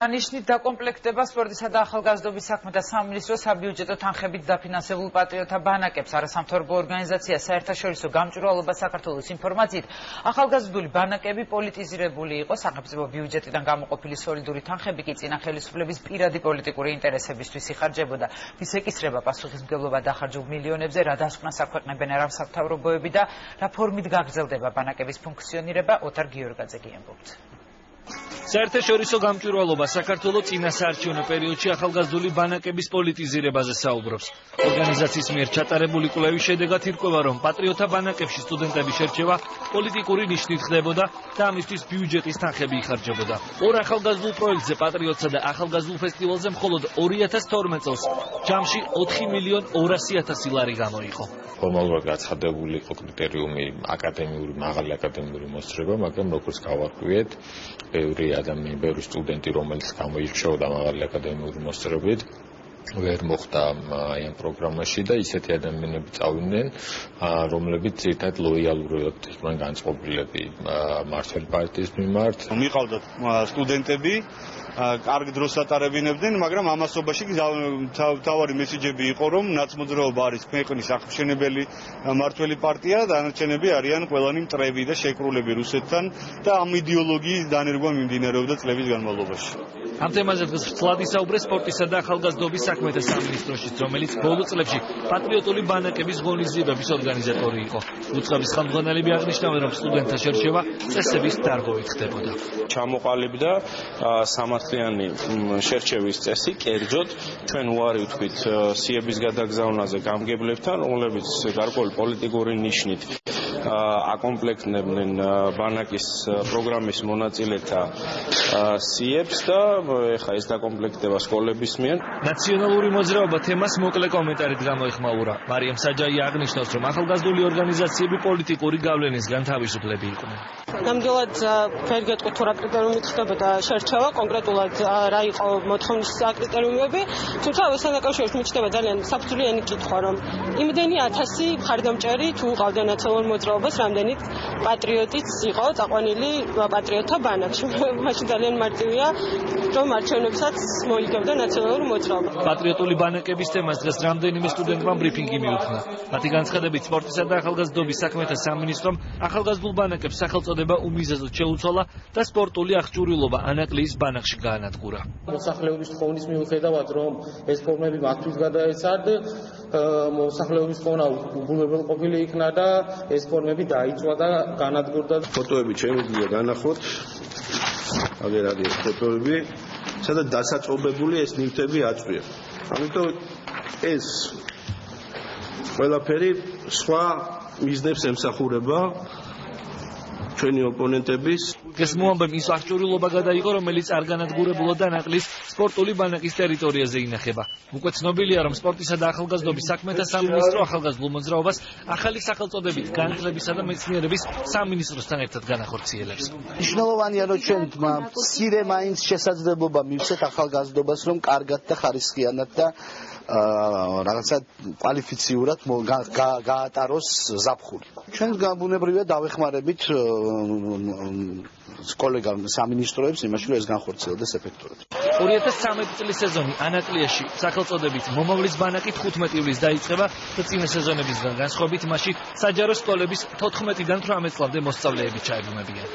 ნიშნით დაკომპლექტება სპორტისა და ახალგაზრდობის საქმეთა სამინისტროს საბიუჯეტო თანხებით დაფინანსებულ პატრიოტთა ბანაკებს არასამთავრობო ორგანიზაცია საერთაშორისო გამჭვირვალობა საქართველოს ინფორმაციით ახალგაზრდული ბანაკები პოლიტიზირებული იყო სახელმწიფო ბიუჯეტიდან გამოყოფილი სოლიდური თანხები კი წინა ხელისუფლების პირადი პოლიტიკური ინტერესებისთვის იხარჯებოდა მის ეკისრება პასუხისმგებლობა დახარჯულ მილიონებზე რა დასკვნას აქვეყნებენ არასამთავრობოები და რა ფორმით გაგრძელდება ბანაკების ფუნქციონირება ოთარ გიორგაძე გიამბობთ. საერთაშორისო გამჭვირვალობა საქართველოს წინა საარჩევნო პერიოდში ახალგაზრდული ბანაკების პოლიტიზირებაზე საუბრობს. ორგანიზაციის მიერ ჩატარებული კვლევის შედეგად ირკვევა, რომ პატრიოტთა ბანაკებში სტუდენტების შერჩევა პოლიტიკური ნიშნით ხდებოდა და ამისთვის ბიუჯეტის თანხები იხარჯებოდა. ორ ახალგაზრდულ პროექტზე პატრიოტსა და ახალგაზრდულ ფესტივალზე მხოლოდ 2012 წელს ჯამში 4.200.000 ლარი გამოიყო. ფორმალურად გაცხადებული იყო კრიტერიუმი აკადემიური, მაღალი აკადემიური მოსწრება, მაგრამ როგორც გავარკვიეთ, ბევრი სტუდენტი, რომელიც გამოირჩეოდა მაღალი აკადემიური მოსწრებით, ვერ მოხვდა ამ პროგრამაში და ისეთი ადამიანები წავიდნენ, რომლებიც ერთად ლოიალურობდნენ თქვენ განწყობილები მართლ პარტიის მიმართ. მიყავდათ სტუდენტები კარგ დროს ატარებინებდნენ, მაგრამ ამასობაში თავარი მესიჯები იყო, რომ ნაცმოძრაობა არის ქვეყნის აღმშენებელი მმართველი პარტია, დანარჩენები არიან ყველანი მტრები და შეკრულები რუსეთთან და ამ იდეოლოგიის დანერგვა მიმდინარეობდა წლების განმავლობაში. ამ თემაზე დღეს ვრცლად ისაუბრეს სპორტისა და ახალგაზრდობის საქმეთა სამინისტროშიც, რომელიც ბოლო წლებში პატრიოტული ბანაკების ღონისძიებების ორგანიზატორი იყო. უცხოების ხელმძღვანელები აღნიშნავენ, რომ სტუდენტთა შერჩევა წესების დარღვევით ხდებოდა. ჩამოყალიბდა სამართლიანი შერჩევის წესი, კერძოდ ჩვენ უარი ვთქვით სიების გადაგზავნაზე გამგებლებთან, რომლებიც გარკვეული პოლიტიკური ნიშნით აკომპლექტებდნენ ბანაკის პროგრამის მონაწილეთა სიებს და ეხა ეს დაკომპლექტება სკოლების მიერ. ნაციონალური მოძრაობა თემას მოკლე კომენტარით გამოიხმაურა. მარიამ საჯაია აღნიშნავს, რომ ახალგაზრდული ორგანიზაციები პოლიტიკური გავლენისგან თავისუფლები იყვნენ. ნამდვილად ვერ გეტყვი თუ რა კრიტერიუმით ხდებოდა შერჩევა, კონკრეტულად რა იყო მოთხოვნის კრიტერიუმები, თუმცა ესთან დაკავშირებით მიჩნდება ძალიან საფუძვლიანი კითხვა, რომ იმდენი 1000 მხარდამჭერი თუ ყავდა ნაციონალურ მოძრაობას, რამდენიც პატრიოტიც იყო წაყვანილი პატრიოტთა ბანაკში. მაშინ ძალიან მარტივია, რომ არჩევნებსაც მოიგებდა ნაციონალური მოძრაობა. პატრიოტული ბანაკების თემას დღეს რამდენიმე სტუდენტმა ბრიფინგი მიუძღვნა. მათი განცხადებით სპორტისა და ახალგაზრდობის საქმეთა სამინისტრომ ახალგაზრდულ ბანაკებს სახელწოდება უმიზეზოდ შეუცვალა და სპორტული აღჭურვილობა ანაკლიის ბანაკში გაანადგურა. მოსახლეობის თხოვნის მიუხედავად, რომ ეს ფორმები მათთვის გადაეცათ, მოსახლეობის თხოვნა უგულებელ ყოფილი იქნა და ეს ფორმები დაიწვა და განადგურდა. ფოტოები შემიძლია განახოთ. აგერადი ფოტოები, სადაც დასაწობებული ეს ნივთები აწვია. ამიტომ ეს ყველაფერი სხვა მიზნებს ემსახურება ჩვენი ოპონენტების. ეს მოამბემ ის აღჭურვილობა გადაიღო, რომელიც არ განადგურებულა და ნაკლის სპორტული ბანაკის ტერიტორიაზე ინახება. უკვე ცნობილია, რომ სპორტისა და ახალგაზრდობის საქმეთა სამინისტრო ახალგაზრდულ მოძრაობას ახალი სახელწოდებით განათლებისა და მეცნიერების სამინისტროსთან ერთად განახორციელებს. მნიშვნელოვანია, რომ ჩვენ მცირე მაინც შესაძლებლობა მივცეთ ახალგაზრდობას, რომ კარგად და ხარისხიანად და რაღაცა კვალიფიციურად გაატაროს ზაფხული. ჩვენ ბუნებრივია დავეხმარებით კოლეგა სამინისტროებს იმაში, რომ ეს განხორციელდეს ეფექტურად. 2013 წლის სეზონი ანაკლიაში სახელწოდებით მომავლის ბანაკი 15 ივლისს დაიწყება და წინა სეზონებისგან განსხვავებით მასში საჯარო სკოლების 14-დან 18 წლამდე მოსწავლეები ჩაებრუნებიან.